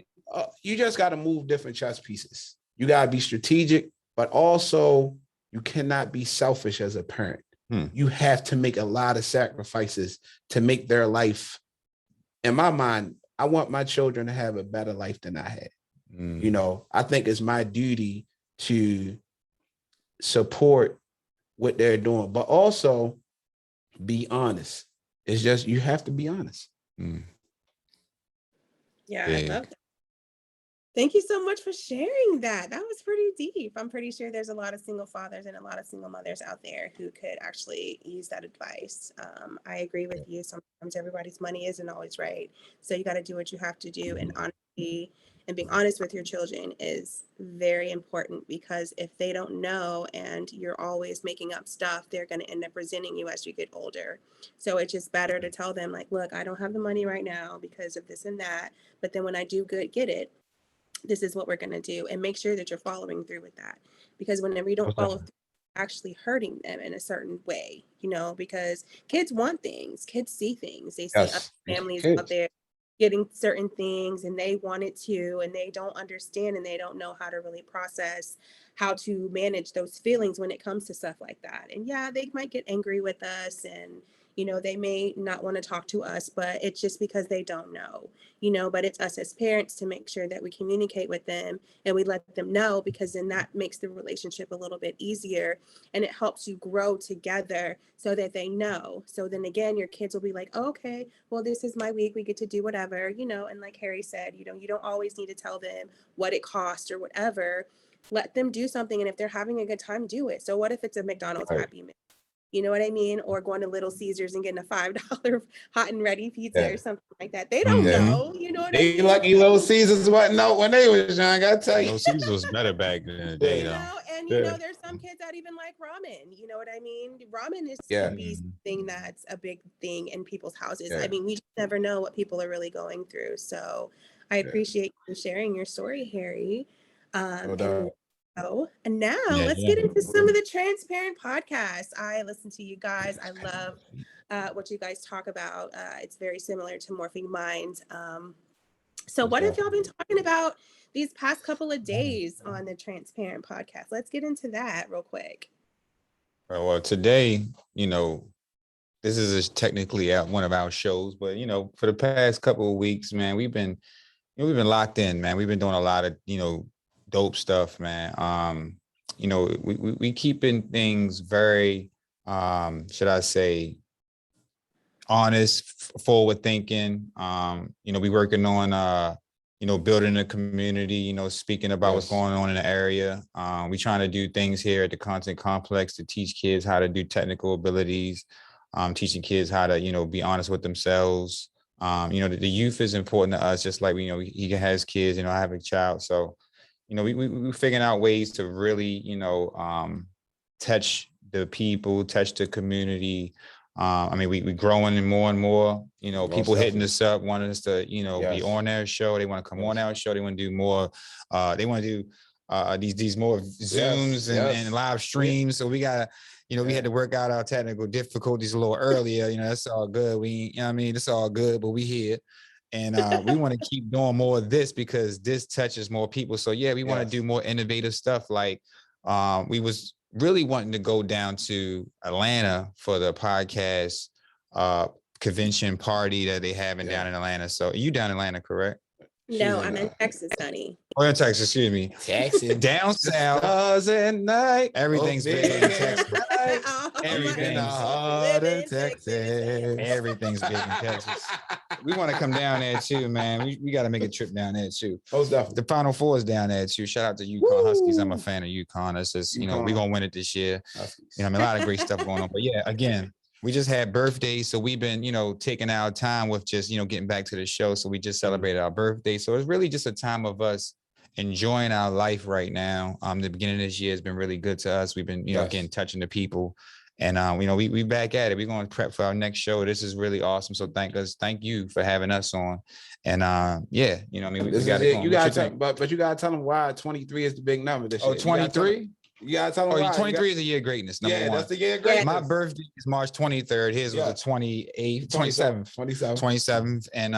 you just got to move different chess pieces. You got to be strategic, but also you cannot be selfish as a parent. You have to make a lot of sacrifices to make their life. In my mind, I want my children to have a better life than I had. You know, I think it's my duty to support what they're doing, but also be honest. It's just, you have to be honest. Yeah, I love that. Thank you so much for sharing that. That was pretty deep. I'm pretty sure there's a lot of single fathers and a lot of single mothers out there who could actually use that advice. I agree with you. Sometimes everybody's money isn't always right. So you got to do what you have to do. And honesty and being honest with your children is very important, because if they don't know and you're always making up stuff, they're going to end up resenting you as you get older. So it's just better to tell them, like, look, I don't have the money right now because of this and that. But then when I do get it, this is what we're going to do, and make sure that you're following through with that. Because whenever you don't follow through, actually hurting them in a certain way, you know, because kids want things, kids see things, they see other families out there getting certain things and they want it too, and they don't understand and they don't know how to really process how to manage those feelings when it comes to stuff like that. And yeah, they might get angry with us, and you know, they may not want to talk to us, but it's just because they don't know, you know. But it's us as parents to make sure that we communicate with them and we let them know, because then that makes the relationship a little bit easier, and it helps you grow together so that they know. So then again, your kids will be like, oh, okay, well, this is my week, we get to do whatever, you know. And like Harry said, you know, you don't always need to tell them what it costs or whatever. Let them do something, and if they're having a good time, do it. So what if it's a McDonald's Happy Meal? You know what I mean? Or going to Little Caesars and getting a $5 hot and ready pizza or something like that. They don't know, you know what I mean? Lucky Little Caesars wasn't out when they was young, I tell you. Little Caesars was better back in the day, you know, and you know, there's some kids that even like ramen. You know what I mean? Ramen is to be something that's a big thing in people's houses. I mean, we just never know what people are really going through. So I appreciate you sharing your story, Harry. And now let's get into some of the Transparent podcasts. I listen to you guys. I love what you guys talk about. It's very similar to Morphing Minds. So what have y'all been talking about these past couple of days on the Transparent podcast? Let's get into that real quick. Well, today, you know, this is technically one of our shows, but you know, for the past couple of weeks, man, we've been locked in, man. We've been doing a lot of, you know, dope stuff, man. You know, we keeping things very, should I say, honest, forward thinking. You know, we working on, you know, building a community, you know, speaking about what's going on in the area. We trying to do things here at the Content Complex to teach kids how to do technical abilities, teaching kids how to, you know, be honest with themselves. You know, the youth is important to us, just like, you know, he has kids, you know, I have a child. So, you know, we figuring out ways to really, you know, touch the people, touch the community. I mean, we growing more and more, you know, people hitting us up, wanting us to, you know, be on their show. They want to come on our show. They want to do more. They want to do these more Zooms and live streams. So we gotta, we had to work out our technical difficulties a little earlier. That's all good. It's all good, but we here. And we want to keep doing more of this because this touches more people. So yeah, we want to do more innovative stuff. Like we was really wanting to go down to Atlanta for the podcast convention party that they having down in Atlanta. So you down in Atlanta, correct? No, I'm in Texas, honey. Oh, in Texas, excuse me. Texas. Down south. Stars at night. Everything's big in Texas. Everything in the heart of Texas. Everything's big in Texas. We want to come down there too, man. We got to make a trip down there too. Most definitely. The Final Four is down there too. Shout out to UConn Huskies. I'm a fan of UConn. It's just, we're going to win it this year. A lot of great stuff going on. But yeah, again, we just had birthdays. So we've been, taking our time with just, getting back to the show. So we just celebrated our birthday. So it's really just a time of us enjoying our life right now. The beginning of this year has been really good to us. We've been, again, touching the people. And, we back at it. We're going to prep for our next show. This is really awesome. So thank you for having us on. And we got it. You got to, but you got to tell them why 23 is the big number this year. 23? You got to tell them why. 23 is a year of greatness. Number one. That's the year of greatness. My birthday is March 23rd. His was the 28th, 27th. And,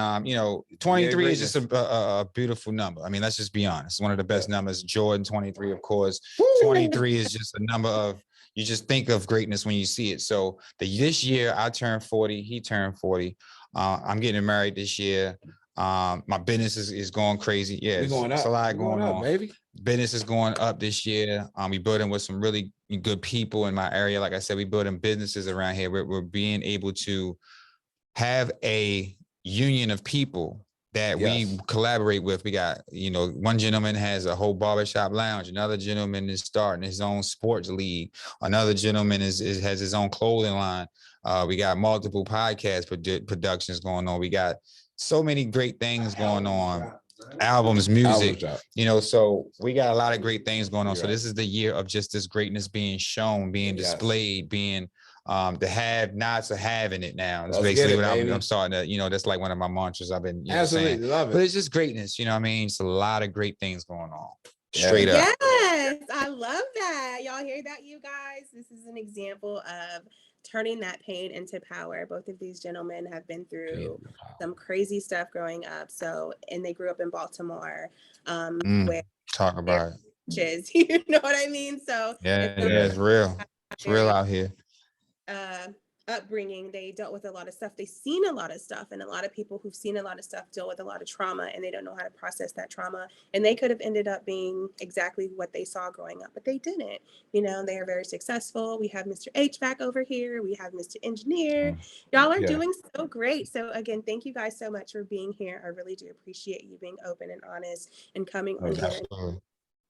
23 is just a beautiful number. I mean, let's just be honest. One of the best numbers. Jordan, 23, of course. 23 is just a number of, you just think of greatness when you see it. So this year I turned 40, he turned 40. I'm getting married this year. My business is going crazy. Yeah, it's a lot going on, baby. Business is going up this year. We building with some really good people in my area. Like I said, we building businesses around here. We're being able to have a union of people that we collaborate with. We got, one gentleman has a whole barbershop lounge. Another gentleman is starting his own sports league. Another gentleman has his own clothing line. We got multiple podcast productions going on. We got so many great things going on. Albums, music, so we got a lot of great things going on. So this is the year of just this greatness being shown, being displayed, being the have nots are having it now. That's basically what I'm starting to, that's like one of my mantras I've been saying. Love it. But it's just greatness, It's a lot of great things going on. Straight up. Yes, I love that. Y'all hear that, you guys? This is an example of turning that pain into power. Both of these gentlemen have been through some crazy stuff growing up. And they grew up in Baltimore. Where talk about it. You know what I mean? So it's real. It's real out here. Upbringing, they dealt with a lot of stuff. They've seen a lot of stuff, and a lot of people who've seen a lot of stuff deal with a lot of trauma, and they don't know how to process that trauma. And they could have ended up being exactly what they saw growing up, but they didn't. They are very successful. We have Mr. HVAC over here. We have Mr. Engineer. Y'all are doing so great. So again, thank you guys so much for being here. I really do appreciate you being open and honest and coming on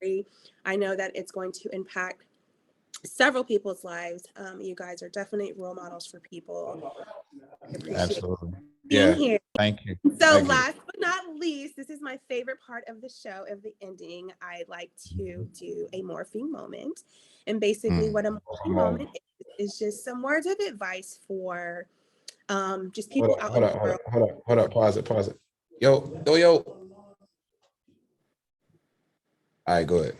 here. I know that it's going to impact several people's lives. You guys are definitely role models for people. Absolutely. Here. Thank you. So last but not least, this is my favorite part of the show, of the ending. I like to do a morphing moment. And basically what a morphing moment is just some words of advice for just people out in the world. Hold up. Pause it. Yo. All right, go ahead.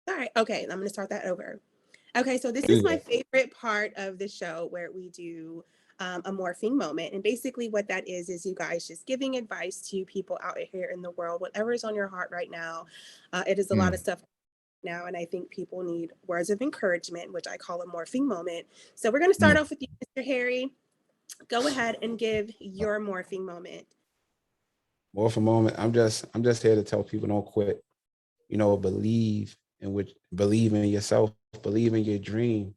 All right. Okay. I'm going to start that over. Okay. So this is my favorite part of the show, where we do a morphing moment. And basically what that is you guys just giving advice to people out here in the world, whatever is on your heart right now. It is a lot of stuff now. And I think people need words of encouragement, which I call a morphing moment. So we're going to start off with you, Mr. Harry. Go ahead and give your morphing moment. Morphing moment. I'm just here to tell people, don't quit. Believe in yourself, believe in your dream.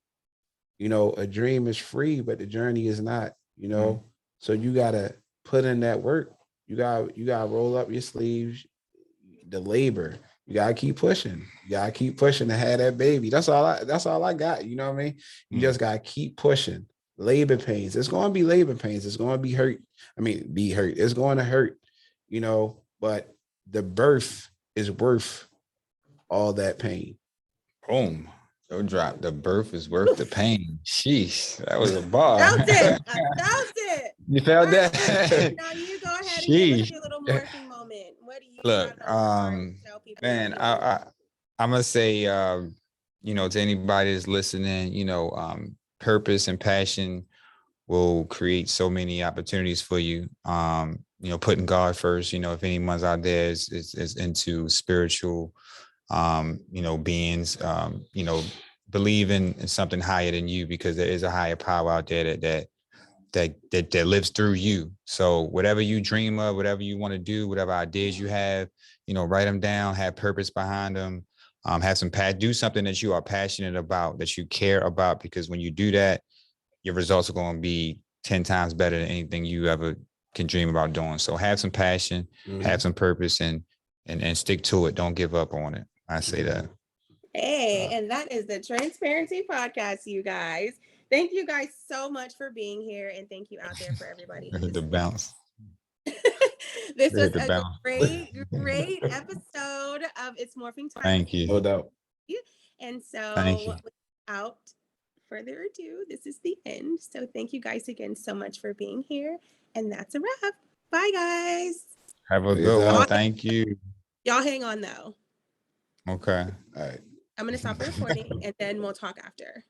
A dream is free, but the journey is not, so you gotta put in that work. You gotta roll up your sleeves, the labor. You gotta keep pushing. You gotta keep pushing to have that baby. That's all I got. You know what I mean? You just gotta keep pushing. Labor pains. It's gonna be labor pains. It's gonna be hurt. Be hurt. It's going to hurt, but the birth is worth all that pain. Boom. Don't drop. The birth is worth the pain. Sheesh. That was a bar. I felt it. You felt that? Now you go ahead and give us your little morphing moment. What do you look? Man, I'm gonna say to anybody that's listening, purpose and passion will create so many opportunities for you. Putting God first, if anyone's out there is into spiritual, beings, believe in something higher than you, because there is a higher power out there that lives through you. So whatever you dream of, whatever you want to do, whatever ideas you have, write them down, have purpose behind them, do something that you are passionate about, that you care about, because when you do that, your results are going to be 10 times better than anything you ever can dream about doing. So have some passion, have some purpose, and stick to it. Don't give up on it. I say that. Hey, and that is the Transparency Podcast, you guys. Thank you guys so much for being here, and thank you out there for everybody. The bounce. This was a great episode of It's Morphing Time. Thank you. No doubt. And so without further ado, this is the end. So thank you guys again so much for being here. And that's a wrap. Bye, guys. Have a good one. Thank you. Y'all hang on, though. Okay. All right. I'm going to stop the recording, and then we'll talk after.